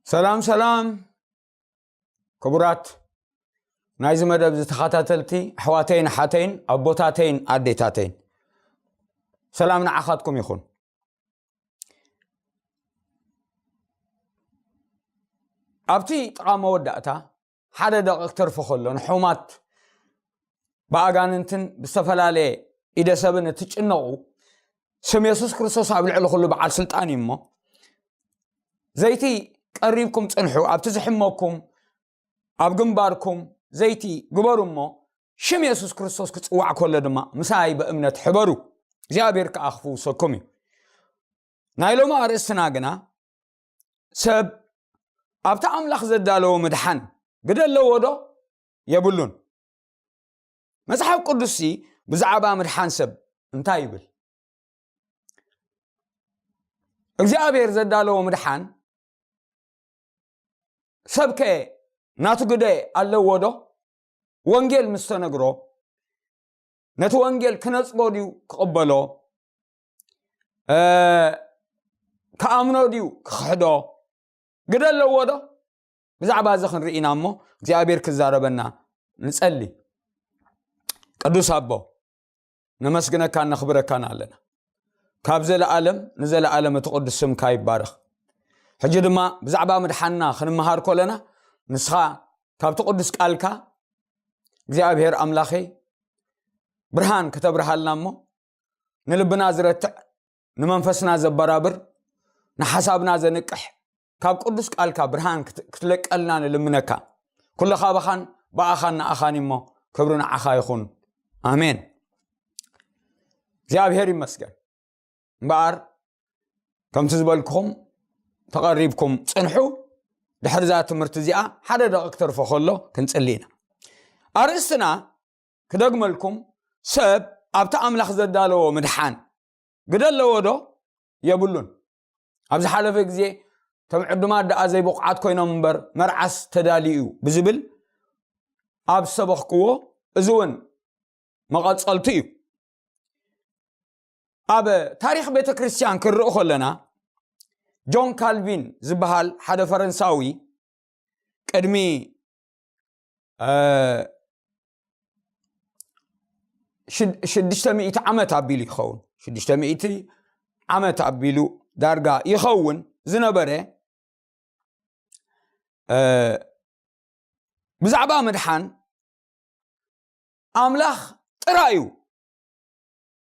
سلام كبرات نايز مدب زتخاتلتي حواتين حاتين أبوتاتين أديتاتين سلام نعخاتكم يخون أبتي تقام ودأتا حدا دقيق ترفخلون حومات باقاننتن بستفلالي إذا سبن تجنقو سم يسوس كريستوس عبالعلو خلو بعد سلطاني ما زيتي قريبكم تنحو أبتزحموكم أبجنباركم زيتي جبروا ما شم يسوس كريستوس كتوع كل دما مساي بأمنة حبرو جابير كأخفو سكمي نايلو ما أرسنا جنا سب أبتعم لحظة دالو مدحن قدر لو وده يبلون مسحب قدسي بزعبا مدحن سب انتايبل جابير زدالو مدحن سبكي ناتو قدي اللو وده وانجيل مستنقرو نتو وانجيل كنصبو ديو كقبلو كأمنو ديو كخدو قدر اللو وده بزعبا زخن رئينا امو جابير كزاربنا نسألي قدوس أبو نمسكنا كان نخبره كان علينا كابزل عالم نزل عالم تقدس سم كايب بارخ حجد ما بزعبا مدحنا خن مهار كلنا نسخا كاب تقدس قالكا እግዚአብሔር አምላኬ ብርሃን ከተብርሃልናሞ ንልብና ዝረትዕ ንመንፈስና ዘበራብር ንሐሳብና ዘንቅሕ ካብ ቅዱስ ቃልካ ብርሃን ክትለቀልና ንልምነካ ኩለኻ በኻን በአኻን ንአኻኒሞ ክብሩን ዓኻ ይኹን አሜን እግዚአብሔር ይመስገን እምበኣር ከምቲ ዝበልክኹም ተቐሪብኩም ጽንሑ ድሕር ዛ ትምህርቲ እዚኣ ሓደ ደቂቕ ተርፎ ከሎ ክንጽሊና أرستنا كدغملكم سب أبتا أملاخ زدالو مدحان قدال لو دو يبولون أبز حالفك زي تمعدو مادة أزي بقعات كوينة منبر مرعس تداليو بزبل أب سبخ قوة أزون مقاد صلتيو أب تاريخ بيت كريستيان كرؤخو لنا جون كالفين زبهال حدا فرنساوي كدمي شدشت مئة عمت عبيلي يخون شدشت مئة عمت عبيلو دارجا يخون زنبره بزعبا مدحان أملاخ ترايو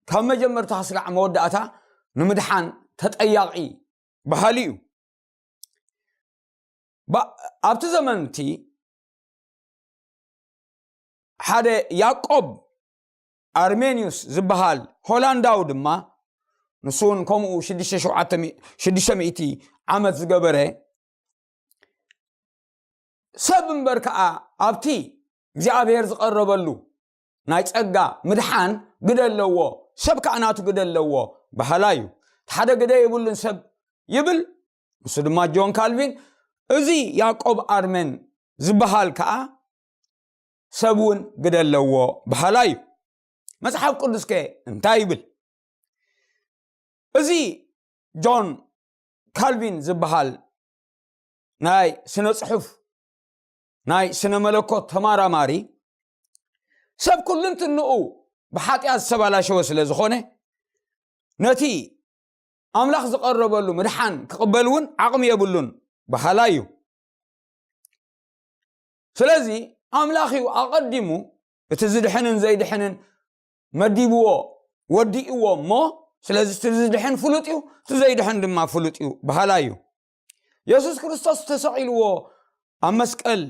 كم جمر تحصل مودعتا نمدحان تتأياقي بحاليو أبت زمنتي حدا يعقوب أرمينيوس زبهال هولنداو دما نسون كومو شديشة مئتي عمد زقبره سبن بركة أبتي እግዚአብሔር ዝቀረበሉ ናይ ጸጋ ምድሓን ግደለዎ ሰብ ከዓናቱ ግደለዎ ባህላዩ ሓደ ግደ ይብሉን ሰብ ይብል እሱ ድማ ጆን ካልቪን እዚ ያዕቆብ አርሜን ዝበሃል ከዓ ሰብውን ግደለዎ ባህላዩ مصحف قدس كي انتايبل ازي جون كالفين زبهال ناي سنة صحف ناي سنة ملكوت تمارا ماري سب كلنت النقو بحاتيات سبالا شوس لزخونه نتي املاخ زقربلو مدحان كقبلون عقم يبلون بحالايو سلازي املاخي اقدمو بتزدحنن زيدحنن مديبو وديئو ما سلازي تزدحن فلوتيو تزيدحن دما فلوتيو بحالايو يسوس كريستوس تسعيلو امسكال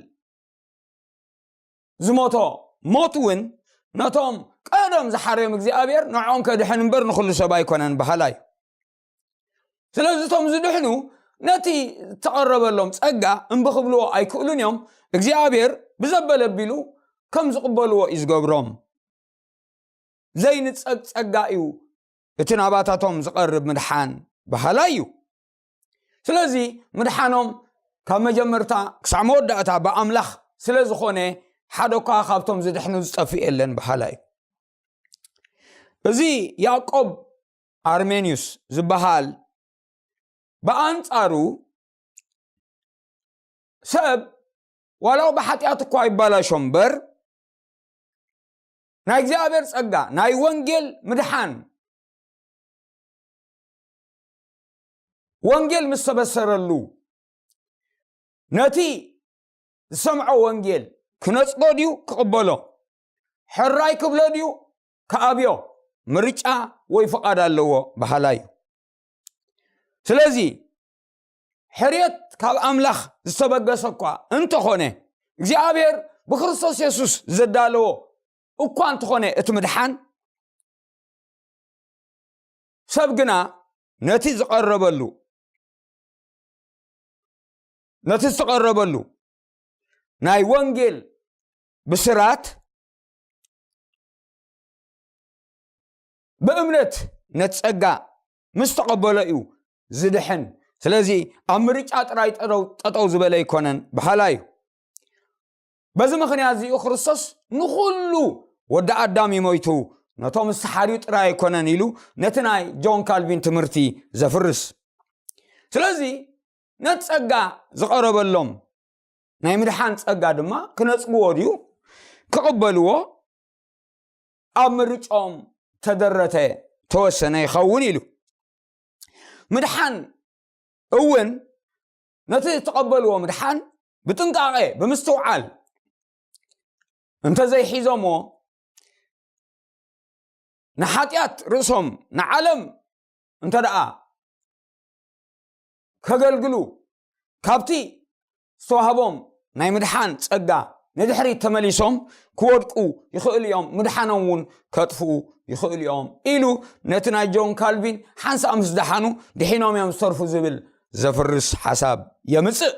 زموتو موتوين ناتوم قدم زحرم እግዚአብሔር نعوم كدحن بر نخل سباي كونن بحالايو سلازي توم زدحنو نتي تقرب لهم ጸጋ እንበخبلو አይክእሉን يوم እግዚአብሔር بزبل بيلو كم زقبلو إزقبرهم زين ጸጋዩ እትናባታቶም ዝቀርብ ምድሓን ባህላዩ ስለዚህ ምድሓኖም ካብ መጀመርታ ክሳዕ መወዳእታ በአምላኽ ስለዝኾነ ሓደኳ ካብቶም ዝድሕኑ ዝጠፍእ የለን ባህላዩ እዚ ያዕቆብ አርሜኒዩስ ዝበሃል በአንጻሩ سب ولو بحطيات كواي بالا شمبر ناي እግዚአብሔር ጸጋ ናይ ወንጌል ምድሓን ወንጌል ምሰበሰረሉ ነቲ ዝሰምዖ ወንጌል ክነጽጎ ድዩ ክቅበሎ ሕራይ ክብሎ ድዩ ከኣብዮ ምርጫ ወይ ፈቃድ ኣለዎ ባህላዩ ስለዚ ሕርየት ካብ ኣምላኽ ዝተበገሰኳ እንተኾነ እግዚአብሔር ብክርስቶስ ኢየሱስ ዘዳለዎ እኳ እንተኾነ እቲ ምድሓን ሰብ ግና ነቲ ዝተቐረበሉ ናይ ወንጌል ብስራት በእምነት ነጸጋ ምስተቀበለ እዩ ዝድሕን ስለዚ ኣብ ምርጫ ጥራይ ጠጠው ዝበለ ይኮነን ባህላዩ በዚ ምኽንያት እዚኡ ክርስቶስ ንኹሉ ወዲ ኣዳም ይሞይቱ ነቶም ሰሓሪው ጥራይ ይኮነን ኢሉ ነቲ ናይ ጆን ካልቪን ትምህርቲ ዘፍርስ ስለዚ ነጸጋ ዝቀረበሎም ናይ ምድሓን ጸጋ ድማ ክነጽግዎ ድዩ ክቅበልዎ ኣብ ምርጫኦም ተደረተ ተወሰነ ይኸውን ኢሉ ምድሓን እውን ነቲ ተቀበልዎ ምድሓን ብጥንቃቄ ብምስትውዓል እንተ ዘይሒዞሞ ንሓጢአት ርእሶም ንዓለም እንተ ደኣ ከገልግሉ ካብቲ ዝተዋህቦም ናይ ምድሓን ጸጋ ንድሕሪት ተመሊሶም ክወድቁ ይኽእል እዮም ምድሓኖም እውን ከጥፍኡ ይኽእል እዮም ኢሉ ነቲ ናይ ጆን ካልቪን ሓንሳ ምስ ደሓኑ ድሒኖም እዮም ዝተርፉ ዝብል ዘፍርስ ሓሳብ የምጽእ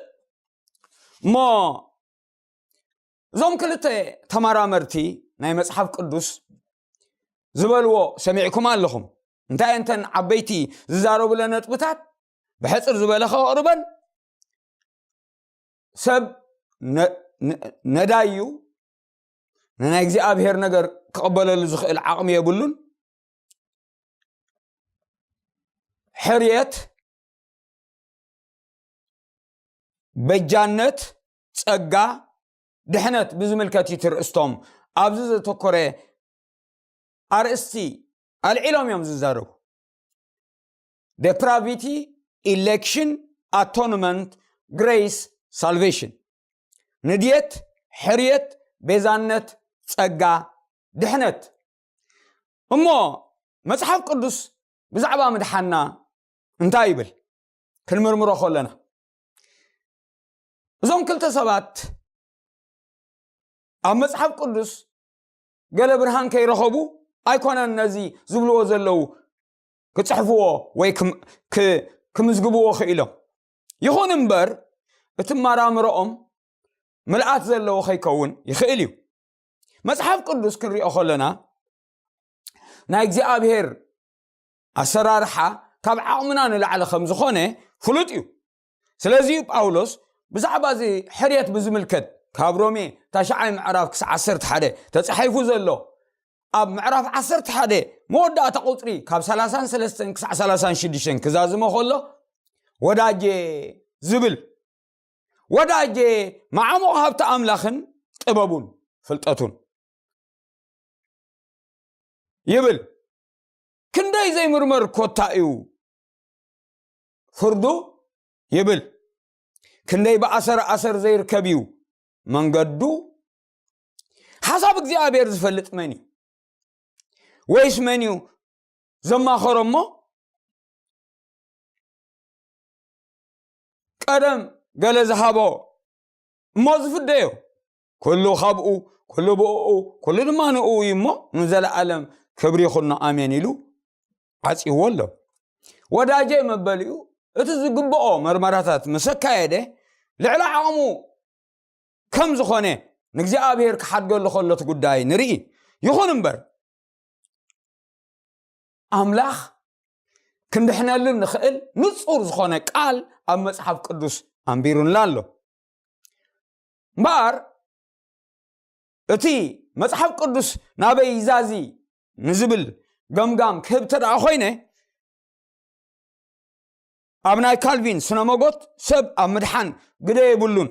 እሞ እዞም ክልተ ተመራመርቲ ናይ መጽሓፍ ቅዱስ ዝበልዎ ሰሚዕኩም ኣለኹም እንታይ እንተን ዓበይቲ ዝዛረቡለ ነጥብታት ብሕፅር ዝበለ ከቅርበን ሰብ ነዳዩ ናይ እግዚአብሔር ነገር ክቅበለሉ ዝኽእል ዓቅሚ የብሉን ሕርየት በጃነት ጸጋ ድሕነት ብዝምልከት ይትርእስቶም ኣብዚ ዘተኮረ አርእስቲ አልዒሎም እዮም ዝዛረቡ depravity election atonement grace salvation ንድየት ሕርየት ቤዛነት ጸጋ ድሕነት እሞ መጽሓፍ ቅዱስ ብዛዕባ ምድሓና እንታይ ይብል ክንምርምሮ ከለና እዞም ክልተ ሰባት ኣብ መጽሓፍ ቅዱስ ገለ ብርሃን ከይረኸቡ ኣይኮነን ነዚ ዝብልዎ ዘለው ክጽሕፍዎ ወይ ክምዝግብዎ ክኢሎም ይኹን እምበር እቲ መራምሮኦም ምልኣት ዘለዎ ከይከውን ይኽእል እዩ መጽሓፍ ቅዱስ ክንሪኦ ከለና ናይ እግዚአብሔር ኣሰራርሓ ካብ ዓቕምና ንላዕሊ ከም ዝኾነ ፍሉጥ እዩ ስለዚ ጳውሎስ ብዛዕባ እዚ ሕርየት ብዝምልከት ካብ ሮሜ ታሽዓይ ምዕራፍ ክሳብ 11 ተጻሒፉ ዘሎ ኣብ ምዕራፍ 11 መወዳእታ ቁጥሪ ካብ 33 ክሳብ 36 ክዛዝሞ ከሎ ወዳጄ ዝብል ወዳጄ ማዕሙቕ ሃብቲ ኣምላኽን ጥበቡን ፍልጠቱን ይብል ክንደይ ዘይምርመር ኮታ እዩ ፍርዱ ይብል ክንደይ በኣሰር ዘይርከብ እዩ መንገዱ ሓሳብ እግዚአብሔር ዝፈልጥ መን እዩ ወይስ መን እዩ ዘማኸሮ እሞ ቀደም ገለ ዝሃቦ እሞ ዝፍደዮ ኩሉ ካብኡ ኩሉ ብኡ ኩሉ ድማ ንኡ እዩ እሞ ንዘለዓለም ክብሪ ይኹን ኣሜን ኢሉ ዓፂዎ ኣሎ ወዳጄ መበልኡ እቲ ዝግብኦ መርመራታት መሰካየደ ልዕሊ ዓቕሙ ከም ዝኾነ ንእግዚአብሔር ክሓድገሉ ከሎት ጉዳይ ንርኢ ይኹን እምበር ኣምላኽ ክንድሕነሉ ንኽእል ንጹር ዝኾነ ቃል ኣብ መጽሓፍ ቅዱስ ኣንቢሩንላ ኣሎ እምበር እቲ መጽሓፍ ቅዱስ ናበይ ይዛዚ ንዝብል ገምጋም ክህብ ተደኣ ኮይነ ኣብ ናይ ካልቪን ስነ መጎት ሰብ ኣብ ምድሓን ግደ የብሉን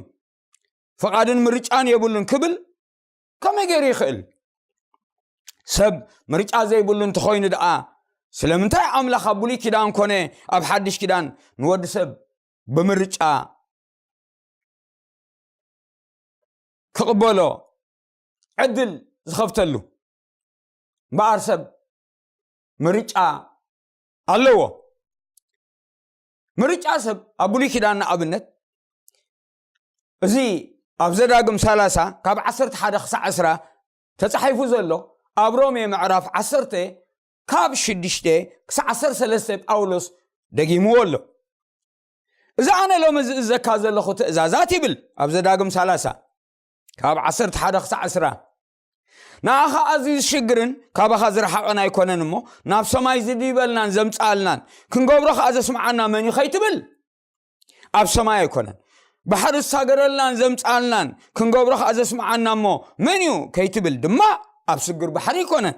فقادن مرجعان يبولن كبل كما غير يخل سب مرجع زي يبولن تخوين دعا سلامنتاي املاخ ابولي كيدان كونه اب حدش كيدان نود سب بمرجع كقبلو عدل زخفتلو بارسب مرجع الله مرجع سب ابولي كيدان ابنت ازي ابزداغم 30 كاب 10 حدا خص 10 تصحيفو زلو ابرومي معرف 10 كاب 6 كس 13 باولوس دغيمو ولو اذا انا لو مزكا زلخو تازازات يبل ابزداغم 30 كاب 10 حدا خص 10 ناخا عزيز شجرن كاب خزر حقنا يكونن مو ناب سماي زدي بلنا زمصالنا كنغبرخ از سمعنا من يخيتبل اب سماي يكونن بحر الساغرلان زمصالنا كنغبرخ از سمعنا مو منيو كيتبل دما اب سغر بحر يكونن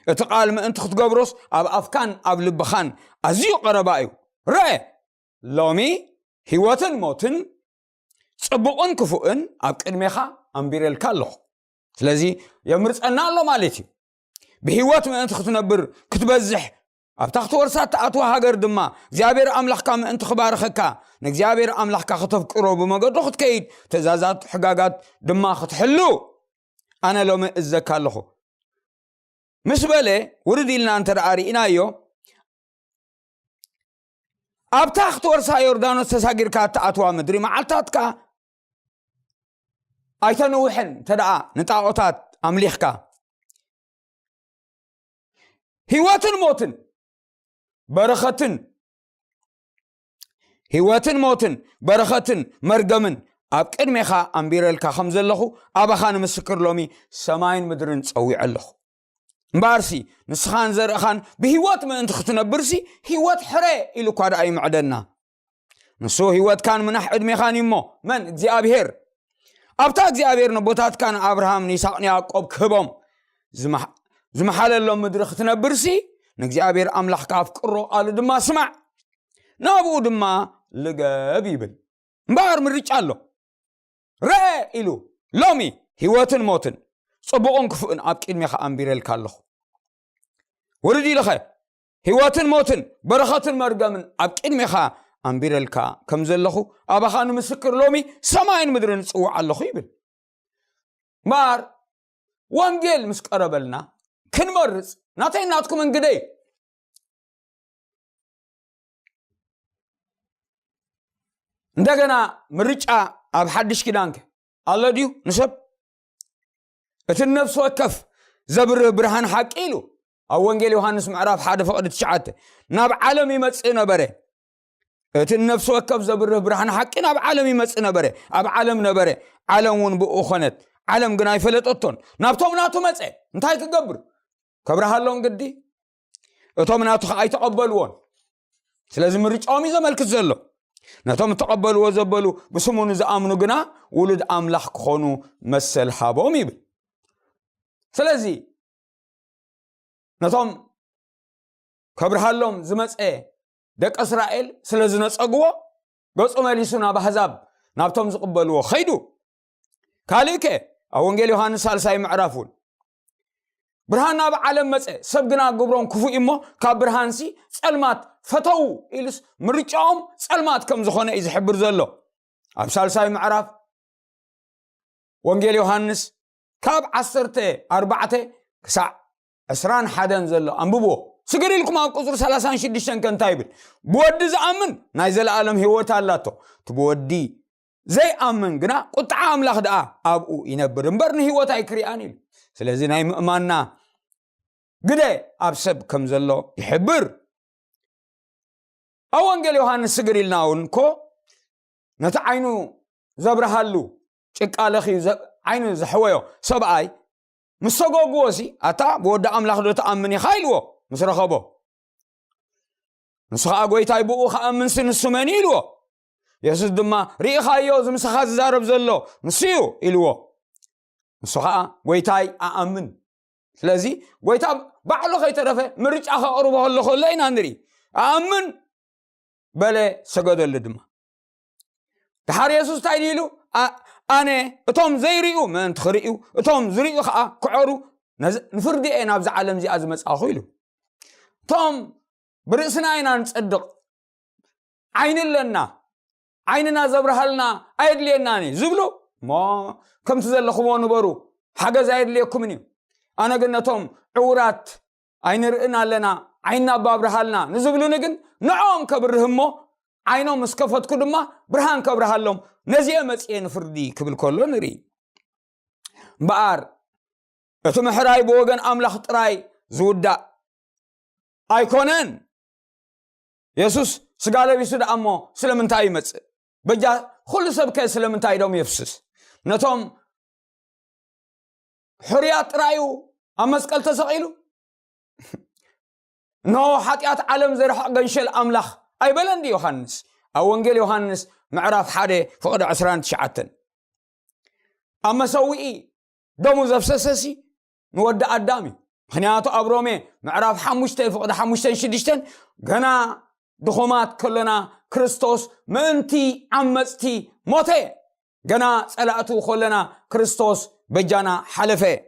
اتقال ما انت تغبرس اب افكان اب لبخان ازيو قربايو رأي لومي هيوتن موتن صبقن كفؤن اب قدميخا امبيرل كالو ስለዚህ የምርጽና አለው ማለት እዩ በህይወት ምእንት ክትነብር ክትበዝሕ ኣብ ታሕቲ ወርሳት ኣትዋ ሃገር ድማ እግዚአብሔር ኣምላኽካ ምእንት ክባርኸካ ንእግዚአብሔር ኣምላኽካ ከተፍቅሮ ብመገዱ ክትከይድ ትእዛዛት ሕጋጋት ድማ ክትሕሉ ኣነ ሎሚ እዘካ ኣለኹ ምስ በለ ውርድ ኢልና እንተ ርኢናዮ ኣብ ታሕቲ ወርሳ ዮርዳኖስ ተሳጊርካ ኣትዋ ምድሪ መዓልታትካ አይተነውሕን ተዳአ ንጣዖታት አምሊኽካ ህይወትን ሞትን በረኸትን መርገምን ኣብ ቅድሜኻ ኣምቢረልካ ከም ዘለኹ ኣባኻ ንምስክር ሎሚ ሰማይን ምድርን ፀዊዕ ኣለኹ እምበኣርሲ ንስኻን ዘርእኻን ብህይወት ምእንቲ ክትነብርሲ ህይወት ሕረ ኢሉ እኳ ደኣ ይምዕደና ንሱ ህይወትካን ምናሕ ዕድሜኻን እሞ መን እግዚኣብሔር ኣብታ እግዚአብሔር ነቦታት ካን አብርሃም ይስሐቅ ያዕቆብ ክቦም ዝመሓለሎም ምድሪ ክትነብርሲ ንእግዚአብሔር ኣምላኽካ ኣፍቅሮ ቃሉ ድማ ስማዕ ናብኡ ድማ ልገብ ይብል እምበር ምርጫ ኣሎ ረአ ኢሉ ሎሚ ህይወትን ሞትን ጽቡቕን ክፉእን ኣብ ቅድሜኻ ኣንቢረልካ ኣለኹ ወርዲ ኢለኸ ህይወትን ሞትን በረኸትን መርገምን ኣብ ቅድሜኻ ኣንቢረልካ ከም ዘለኹ ኣባኻ ንምስክር ሎሚ ሰማይን ምድርን ጽውዕ ኣለኹ ይብል ማር ወንጌል ምስ ቀረበልና ክንመርጽ ናተይ ናትኩም እንግዲህ እንደገና ምርጫ ኣብ ሓድሽ ኪዳንከ ኣሎ ድዩ ንሰብ እቲ ነፍስ ወከፍ ዘብርህ ብርሃን ሓቂ ኢሉ ኣብ ወንጌል ዮሐንስ ምዕራፍ 1 ፈቅዲ 9 ናብ ዓለም ይመጽእ ነበረ እቲ ነፍስ ወከፍ ዘብርህ ብርሃን ሓቂ ናብ ዓለም ይመጽእ ነበረ ኣብ ዓለም ነበረ ዓለም ውን ብኡ ኾነት ዓለም ግን ኣይፈለጠቶን ናብቶም ናቱ መጽ እንታይ ክገብር ከብርሃሎም ግዲ እቶም ናቱ ኣይተቀበልዎን ስለዚ ምርጫኦም ይዘመልክት ዘሎ ነቶም ተቀበልዎ ዘበሉ ብስሙኑ ዝኣምኑ ግና ውሉድ ኣምላኽ ክኾኑ መሰል ሃቦም ይብል ስለዚ ነቶም ከብርሃሎም ዝመጽ ደቂ እስራኤል ስለዝነጸግዎ ገጹ መሊሱና ባሕዛብ ናብቶም ዝቅበልዎ ኸይዱ ካልእከ ኣብ ወንጌል ዮሐንስ 3 ምዕራፉን ብርሃን ናብ ዓለም መጽ ሰብ ግና ግብሮም ክፉእ እሞ ካብ ብርሃንሲ ጸልማት ፈተው ኢልስ ምርጫኦም ጸልማት ከም ዝኾነ እዩ ዝሕብር ዘሎ ኣብ 3 ምዕራፍ ወንጌል ዮሐንስ ካብ 14 ክሳዕ 21 ዘሎ አንብቦ سجل لكم أب قصر 36 كان تايبل بودي زأمن نايزل عالم هوت اللاتو تبودي زي أمن جنا قط عام لخدا أبو ينبر برني هوت أيكرياني سلزي نايم أماننا قدي أبسب كم زلو يحبر أوان قال يوحنا سجل لناون كو نتعينو زبر هالو شك على خي عينو زحويو سبعي مسقو قوسي أتا بود أم لخدا تأمني خايلو مسرخبو نسخا قويتاي بو خامن سن السماني لو يسد ما ريخايو زمسخا زارب زلو نسيو إلو نسخا قويتاي أأمن ስለዚህ ጎይታ ባዕሉ ኸይተረፈ ምርጫ ኸቅርቦ ከለኹ ለይና ንሪ ኣምን በለ ሰገደሉ ድማ ድሓር ኢየሱስ እንታይ ኢሉ أنا أتوم زيريو من تخريو أتوم زريو خا كعرو نفردي أنا بز عالم زي أزمة أخيلو توم برأسنا أنا نصدق عين لنا عيننا زبرهلنا أيد ليناني زبلو ما كم تزل خوان برو حاجة زايد ليكمني أنا قلنا توم عورات عين رئنا لنا عيننا بابرهلنا نزبلو نجن نعم كبرهم عينهم مسكفت كلما برهان كبرهلهم نزيه مسئين فردي كبل كله نري بار اتمحراي بوغن أملاخ تراي زودا أيكونن يسوس سقاله بيسود أمو سلمنتاي مص بجا كل سبك سلمنتاي دوم يفسس نتوم حريات رايو أمسكال تسقيلو نو حتيات عالم زي رح قنشل أملاخ أي بلندي يوحنس أو إنجيل يوحنس معرف حدا فقد 19 أما سوي دمو زفسسسي نود أدامي خنياتو أبرومي معرف حموشتين فقد حموشتين شديشتين غنا دخومات كلنا كريستوس منتي عمستي موتي غنا صلاتو خلنا كريستوس بجانا حلفه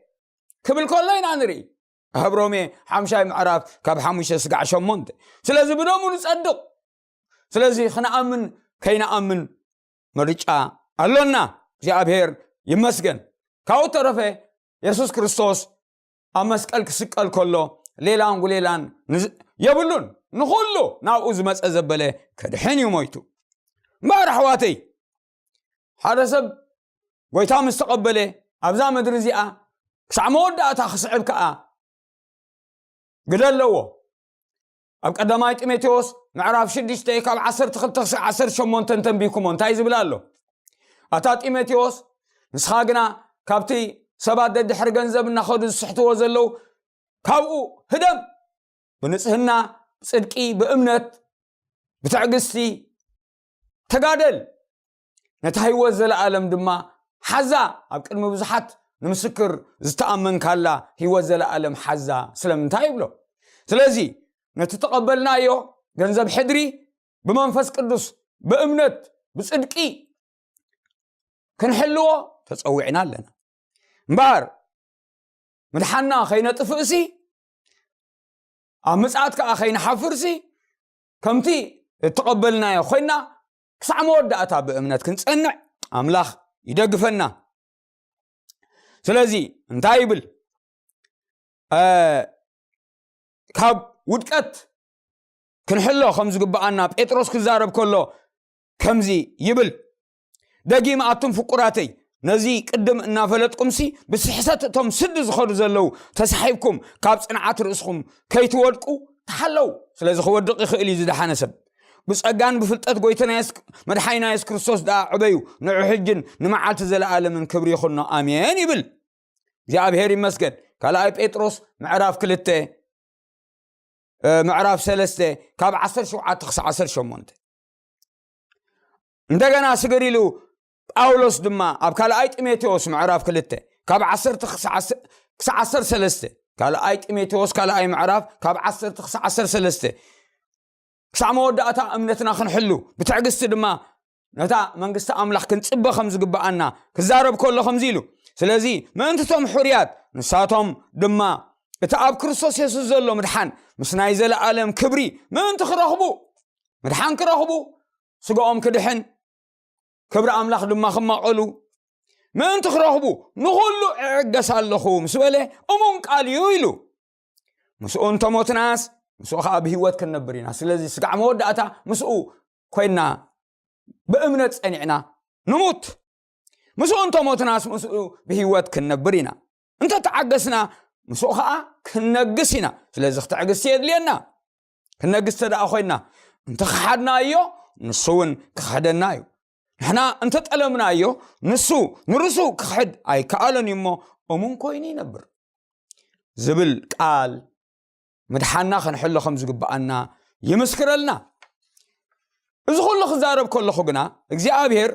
كبل كلنا نري أبرومي حمشاي معرف كاب حموشة سقع شمونت سلازي بدومو نصدق سلازي خنا أمن كينا أمن مرجع ألونا እግዚአብሔር ይመስገን ካው ተረፈ ኢየሱስ ክርስቶስ አመስቀል ክስቀል ኮሎ ሌላን ጉሌላን የብሉን ንኹሉ ናብኡ ዝመፀ ዘበለ ከድሕን ይሞይቱ ማርሕዋተይ ሓደ ሰብ ጎይታ ምስ ተቐበለ ኣብዛ ምድሪ እዚኣ ክሳዕ መወዳእታ ክስዕብ ከዓ ግደለዎ ኣብ ቀዳማይ ጢሞቴዎስ ምዕራፍ 6 ካብ 12-18 ተንቢኩሞ እንታይ ዝብል ኣሎ ኣታ ጢሞቴዎስ ንስኻ ግና ካብቲ ሰባት ደድሕሪ ገንዘብ እናኸዱ ዝስሕትዎ ዘለው ካብኡ ህደም ብንጽህና ጽድቂ ብእምነት ብትዕግስቲ ተጋደል ነታ ህይወት ዘለዓለም ድማ ሓዛ ኣብ ቅድሚ ብዙሓት ንምስክር ዝተኣመን ካላ ህይወት ዘለዓለም ሓዛ ስለምንታይ ይብሎ ስለዚ ነቲ ተቐበልናዮ ገንዘብ ሕድሪ ብመንፈስ ቅዱስ ብእምነት ብጽድቂ ክንሕልዎ ተጸዊዕና ኣለና እምበር ምድሓና ኸይነጥፍእሲ ኣብ ምጽኣት ከዓ ኸይንሓፍርሲ ከምቲ እተቐበልናዮ ኾይና ክሳዕ መወዳእታ ብእምነት ክንጸንዕ ኣምላኽ ይደግፈና ስለዚ እንታይ ይብል ካብ ውድቀት ክንሕሎ ከም ዝግባአና ጴጥሮስ ክዛረብ ከሎ ከምዚ ይብል ደጊም ኣቱም ፍቁራተይ ነዚ ቅድም እናፈለጥኩምሲ ብስሕተት እቶም ስድ ዝኸዱ ዘለው ተሳሒብኩም ካብ ጽንዓት ርእስኩም ከይትወድቁ ተሓለው ስለዚ ክወድቕ ይኽእል እዩ ዝደሓነ ሰብ ብጸጋን ብፍልጠት ጎይታና መድሓኒና ኢየሱስ ክርስቶስ ዳ ዕበዩ ንዑ ሕጅን ንመዓልቲ ዘለዓለምን ክብሪ ይኹኖ ኣሜን ይብል እግዚአብሔር ይመስገን ካልኣይ ጴጥሮስ ምዕራፍ 2 ምዕራፍ 3 ካብ 17-18 እንደገና ስገሪሉ ጳውሎስ ድማ ኣብ ካልኣይ ጢሞቴዎስ ምዕራፍ 2 ካብ 10-13 ካልኣይ ጢሞቴዎስ ካልኣይ ምዕራፍ ካብ 10-13 ክሳዕ መወዳእታ እምነትና ክንሕሉ ብትዕግስቲ ድማ ነታ መንግስቲ ኣምላኽ ክንጽበ ከም ዝግባአና ክዛረብ ከሎ ከምዚ ኢሉ ስለዚ ምእንትቶም ሕርያት ንሳቶም ድማ እቲ ኣብ ክርስቶስ ኢየሱስ ዘሎ ምድሓን ምስ ናይ ዘለዓለም ክብሪ ምእንቲ ክረኽቡ ምድሓን ክረኽቡ ስግኦም ክድሕን ክብሪ ኣምላኽ ድማ ክማቐሉ ምእንቲ ክረኽቡ ንኹሉ ዕገስ ኣለኹ ምስ በለ እሙን ቃል እዩ ኢሉ ምስኡ እንተሞትናስ ምስኡ ከዓ ብህይወት ክንነብር ኢና ስለዚ ስጋዕ መወዳእታ ምስኡ ኮይና ብእምነት ጸኒዕና ንሙት ምስኡ እንተሞትናስ ምስኡ ብህይወት ክንነብር ኢና እንተ ተዓገስና ምስኡ ከዓ ክንነግስ ኢና ስለዚ ክትዕግስቲ የድልየና ክንነግስ ተደኣ ኮይና እንተ ክሓድናዮ ንሱ እውን ክኽሕደና እዩ ንሕና እንተ ጠለምናዮ ንርሱ ክኽሕድ ኣይከኣለን እሞ እሙን ኮይኑ ይነብር ዝብል ቃል ምድሓና ክንሕሎ ከም ዝግባአና ይምስክረልና እዚ ኩሉ ክዛረብ ከለኹ ግና እግዚአብሔር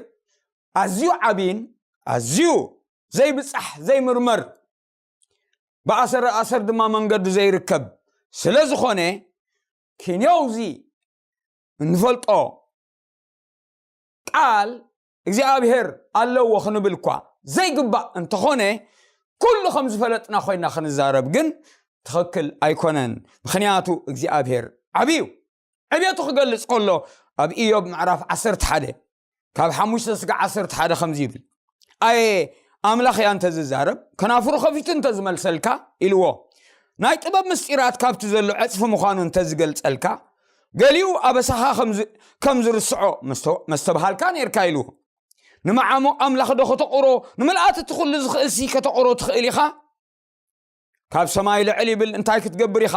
ኣዝዩ ዓቢን ኣዝዩ ዘይብጻሕ ዘይምርመር ብኣሰር ድማ መንገዱ ዘይርከብ ስለ ዝኾነ ኪንዮውዚ እንፈልጦ ቃል እግዚአብሔር አለው ወخنብልኳ ዘይግባእ እንተኾነ ኩሉ ከም ዝፈለጥና ኮይና ክንዛረብ ግን ትኽክል ኣይኮነን ምኽንያቱ እግዚአብሔር ዓብዩ ዕብየቱ ክገልጽ ከሎ ኣብ ኢዮብ ምዕራፍ 11 ካብ 5 እስካብ 11 ከምዚ ይብል ኣየ ኣምላኽ ያ እንተ ዝዛረብ ከናፍሩ ከፊቱ እንተ ዝመልሰልካ ኢልዎ ናይ ጥበብ ምስጢራት ካብቲ ዘሎ ዕፅፊ ምዃኑ እንተ ዝገልጸልካ ገሊኡ ኣበሳኻ ከም ዝርስዖ መስተባሃልካ ነርካ ኢልዎ ንመዓሞቕ ኣምላኽ ዶ ከተቑሮ ንመልኣት እትኹሉ ዝኽእልሲ ከተቑሮ ትኽእል ኢኻ ካብ ሰማይ ልዕል ይብል እንታይ ክትገብር ኢኻ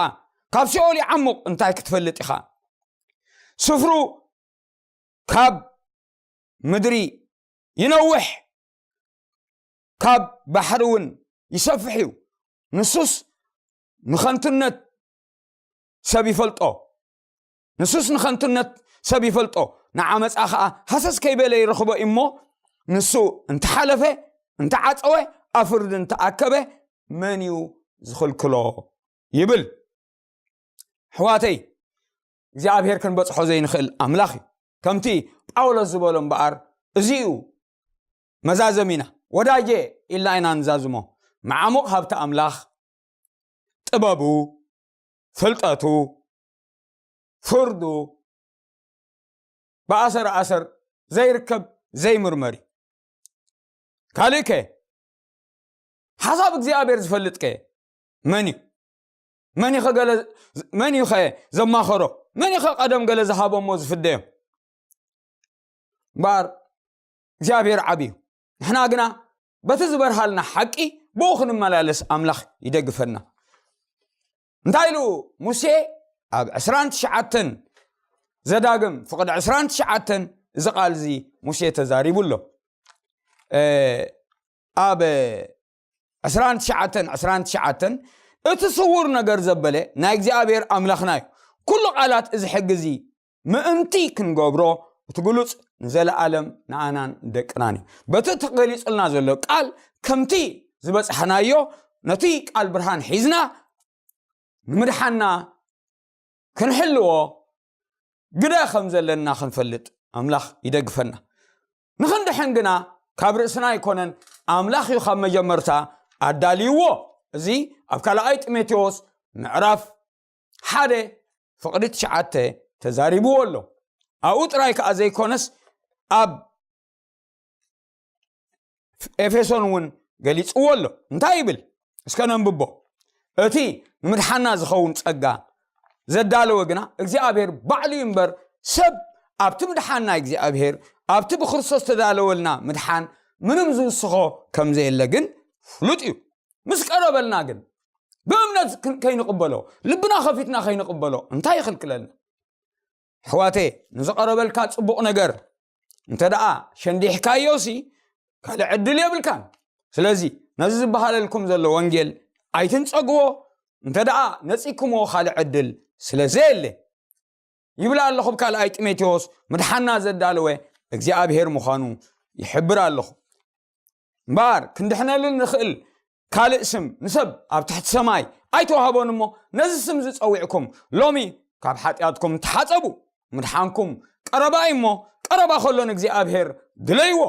ካብ ሲኦል ይዓሙቕ እንታይ ክትፈልጥ ኢኻ ስፍሩ ካብ ምድሪ ይነውሕ ካብ ባሕሪ እውን ይሰፍሕ እዩ ንሱስ ንኸንትነት ሰብ ይፈልጦ ንሱስ ንኸንትነት ሰብ ይፈልጦ ንዓመፃ ከዓ ሃሰስ ከይበለ ይረኽቦ እሞ ንሱ እንተሓለፈ እንተዓፀወ ኣፍርድ እንተኣከበ መን እዩ ዝኽልክሎ ይብል ሕዋተይ እግዚአብሔር ክንበፅሖ ዘይንኽእል ኣምላኽ እዩ ከምቲ ጳውሎስ ዝበሎ እምበኣር እዚኡ መዛዘሚና ወዳጄ ኢልና ኢና ንዛዝሞ መዓሙቕ ሃብቲ ኣምላኽ ጥበቡ ፍልጠቱ ፍርዱ ብኣሰር ዘይርከብ ዘይምርመሪ ካልእከ ሓሳብ እግዚአብሔር ዝፈልጥከ መን እዩ ኸ ዘማኸሮ መን እዩ ኸ ቀደም ገለ ዝሃቦሞ ዝፍደዮ እምበር እግዚአብሔር ዓብዩ ንሕና ግና በቲ ዝበርሃልና ሓቂ ብኡ ክንመላለስ ኣምላኽ ይደግፈና እንታይ ኢሉ ሙሴ ኣብ 29 ዘዳግም ፍቅድ 29 እዚ ቃል እዚ ሙሴ ተዛሪቡሎ ኣብ 29 እቲ ስውር ነገር ዘበለ ናይ እግዚአብሔር ኣምላኽና እዩ ኩሉ ቃላት እዚ ሕግዚ ምእንቲ ክንገብሮ እትግሉጽ ንዘለዓለም ንኣናን ደቅናን እዩ በቲ ተገሊጹልና ዘሎ ቃል ከምቲ ዝበፅሐናዮ ነቲ ቃል ብርሃን ሒዝና ንምድሓና ክንሕልዎ ግደ ከም ዘለና ክንፈልጥ ኣምላኽ ይደግፈና ንኽንድሕን ግና ካብ ርእስና ይኮነን ኣምላኽ እዩ ካብ መጀመርታ ኣዳልይዎ እዚ ኣብ ካልኣይ ጢሞቴዎስ ምዕራፍ 1 ፍቅዲ 9 ተዛሪብዎ ኣሎ ኣብኡ ጥራይ ከዓ ዘይኮነስ ኣብ ኤፌሶን እውን ገሊጽዎ ኣሎ እንታይ ይብል እስከ ነንብቦ እቲ ንምድሓና ዝኸውን ጸጋ ዘዳለወ ግና እግዚአብሔር ባዕሉ እምበር ሰብ ኣብቲ ምድሓና እግዚአብሔር ኣብቲ ብክርስቶስ ተዳለወልና ምድሓን ምንም ዝውስኾ ከም ዘየለ ግን ፍሉጥ እዩ ምስ ቀረበልና ግን ብእምነት ከይንቅበሎ ልብና ከፊትና ከይንቅበሎ እንታይ ይኽልክለልና ሕዋቴ ንዝቀረበልካ ጽቡቕ ነገር እንተ ደኣ ሸንዲሕካዮሲ ካልእ ዕድል የብልካን ስለዚ ነዚ ዝበሃለልኩም ዘሎ ወንጌል ኣይትንፀግዎ እንተ ደኣ ነፂኩሞ ካልእ ዕድል ስለዘየለ ይብላ ኣለኹም ካልኣይ ጢሞቴዎስ ምድሓና ዘዳለወ እግዚአብሔር ምዃኑ ይሕብር ኣለኹ እምበር ክንድሕነሉ ንኽእል ካልእ ስም ንሰብ ኣብ ትሕቲ ሰማይ ኣይተዋህቦን እሞ ነዚ ስም ዝፀዊዕኩም ሎሚ ካብ ሓጢኣትኩም ተሓፀቡ ምድሓንኩም ቀረባ እሞ ቀረባ ከሎን እግዚአብሔር ድለይዎ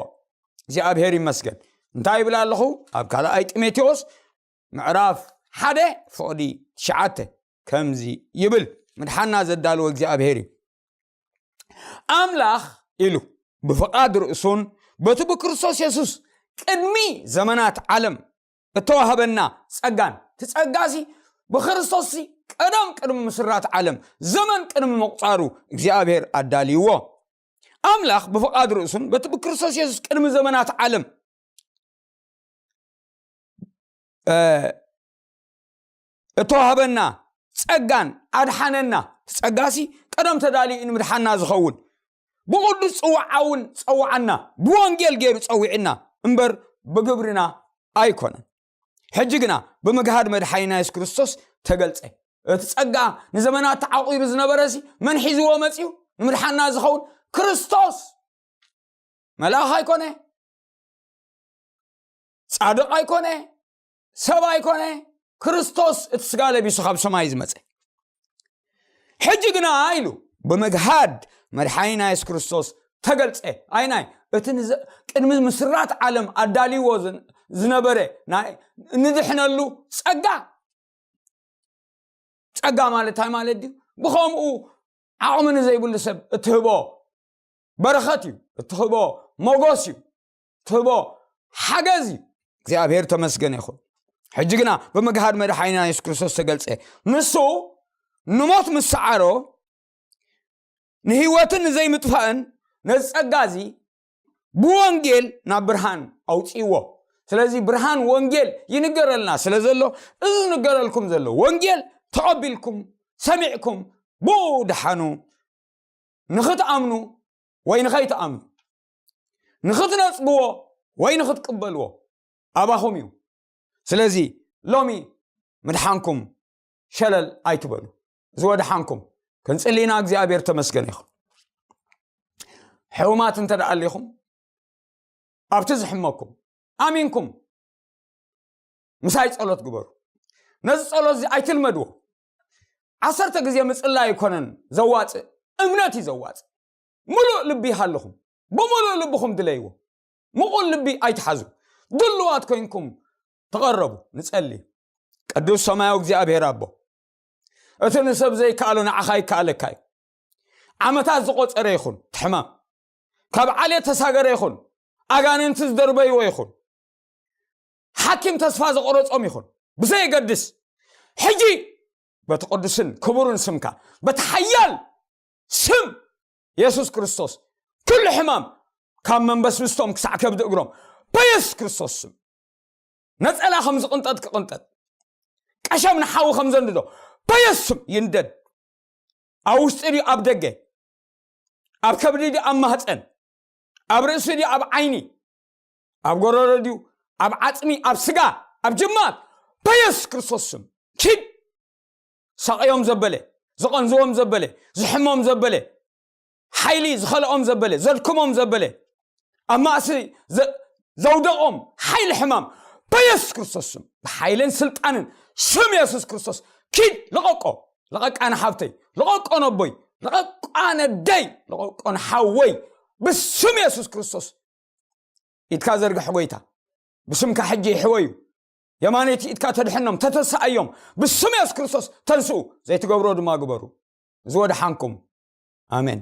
እግዚአብሔር ይመስገን እንታይ ይብላ ኣለኹ ኣብ ካልኣይ ጢሞቴዎስ ምዕራፍ 1 ፍቅዲ 9 ከምዚ ይብል ምድሓና ዘዳለወ እግዚአብሔር እዩ ኣምላኽ ኢሉ ብፍቃድ ርእሱን በቲ ብክርስቶስ ኢየሱስ ቅድሚ ዘመናት ዓለም እተዋህበና ጸጋን ትጸጋሲ በክርስቶስ ቅድም ምስራት ዓለም ዘመን ቅድም መቁፃሩ እግዚአብሔር ኣዳልይዎ ኣምላኽ ብፍቃድ ርእሱን በቲ ብክርስቶስ ኢየሱስ ቅድሚ ዘመናት ዓለም እተዋህበና ጸጋን ኣድሓነና ትጸጋሲ ቀደም ተዳልዩ ንምድሓና ዝኸውን ብቅዱስ ጽዋዓውን ጸዋዓና ብወንጌል ገይሩ ጸዊዕና እምበር ብግብርና ኣይኮነን ሕጂ ግና ብምግሃድ መድሓኒና ኢየሱስ ክርስቶስ ተገልጸ እቲ ጸጋ ንዘመናት ተዓቂሩ ዝነበረሲ መን ሒዝዎ መጺኡ ንምድሓና ዝኸውን ክርስቶስ መልኣኽ ኣይኮነ ጻድቕ ኣይኮነ ሰብ ኣይኮነ ክርስቶስ እቲ ስጋ ለቢሱ ካብ ሰማይ ዝመጸ ሕጂ ግና ኢሉ ብምግሃድ መድሓኒና ኢየሱስ ክርስቶስ ተገልጸ ኣይናይ እቲ ቅድሚ ምስራት ዓለም ኣዳሊዎ ዝነበረ ንድሕነሉ ጸጋ ማለት እንታይ ማለት እዩ ብኸምኡ ዓቕሚ ዘይብሉ ሰብ እትህቦ በረኸት እዩ እትህቦ ሞገስ እዩ እትህቦ ሓገዝ እዩ እግዚአብሔር ተመስገነ ይኹን ሕጂ ግና በመግሃድ መድሓኒና ኢየሱስ ክርስቶስ ተገልጸ ንሱ ንሞት ምስዓሮ ንህይወትን ዘይምጥፋእን ነጸጋዚ ብወንጌል ናብ ብርሃን ኣውፂዎ ስለዚ ብርሃን ወንጌል ይንገረልና ስለዘሎ እዚ ንገረልኩም ዘሎ ወንጌል ተቐቢልኩም ሰሚዕኩም ብድሓኑ ንኽትኣምኑ ወይ ንኸይትኣምኑ ንኽትነጽግዎ ወይ ንኽትቅበልዎ ኣባኹም እዩ ስለዚ ሎሚ ምድሓንኩም ሸለል ኣይትበሉ ዝወድሓንኩም ክንጽሊና እግዚአብሔር ተመስገነ ይኹን ሕውማት እንተደኣ ኣለኹም ኣብቲ ዝሕመኩም ኣሚንኩም ምሳይ ጸሎት ግበሩ ነዚ ጸሎት እዚ ኣይትልመድዎ 10 ግዜ ምጽላይ ይኮነን ዘዋጽእ እምነት እዩ ዘዋጽእ ሙሉእ ልቢ ሃለኹም ብሙሉእ ልብኹም ድለይዎ ምቑል ልቢ ኣይትሓዙ ድልዋት ኮይንኩም ተቐረቡ ንጸሊ ቅዱስ ሰማያዊ እግዚአብሔር ኣቦ እቲ ንሰብ ዘይከኣሎ ንዓኻ ይከኣለካ እዩ ዓመታት ዝቖፀረ ይኹን ትሕማም ካብ ዓልየት ተሳገረ ይኹን ኣጋንንቲ ዝደርበይዎ ይኹን ሓኪም ተስፋ ዘቆረጾም ይኹን ብዘይገድስ ሕጂ በቲ ቅዱስን ክቡርን ስምካ በቲ ሓያል ስም ኢየሱስ ክርስቶስ ኩሉ ሕማም ካብ መንበስብስቶም ክሳዕ ከብዲ እግሮም በኢየሱስ ክርስቶስ ስም ነጸላ ከም ዝቕንጠጥ ክቕንጠጥ ቀሸም ንሓዊ ከም ዘንድዶ በኢየሱስ ስም ይንደድ ኣብ ውሽጢ ድዩ ኣብ ደገ ኣብ ከብዲ ድዩ ኣብ ማህፀን ኣብ ርእሲ ድዩ ኣብ ዓይኒ ኣብ ጎረሮ ድዩ ኣብ ዓጽሚ ኣብ ስጋ ኣብ ጅማት በኢየሱስ ክርስቶስ ስም ኪድ ሰቕዮም ዘበለ ዝቐንዝዎም ዘበለ ዝሕሞም ዘበለ ሓይሊ ዝኸልኦም ዘበለ ዘድክሞም ዘበለ ኣብ ማእሲ ዘውደቖም ሓይሊ ሕማም በኢየሱስ ክርስቶስ ስም ብሓይልን ስልጣንን ስም ኢየሱስ ክርስቶስ ኪድ ለቐቃ ንሓብተይ ለቐቆ ነቦይ ለቐቃ ነደይ ለቐቆ ንሓወይ ብስም ኢየሱስ ክርስቶስ ኢትካ ዘርግሕ ጎይታ ብስምካ ሕጂ ይሕወዩ የማነይቲ ኢትካ ተድሕኖም ተተሳእዮም ብስም ኢየሱስ ክርስቶስ ተንስኡ ዘይትገብሮ ድማ ግበሩ ዝወድሓንኩም ኣሜን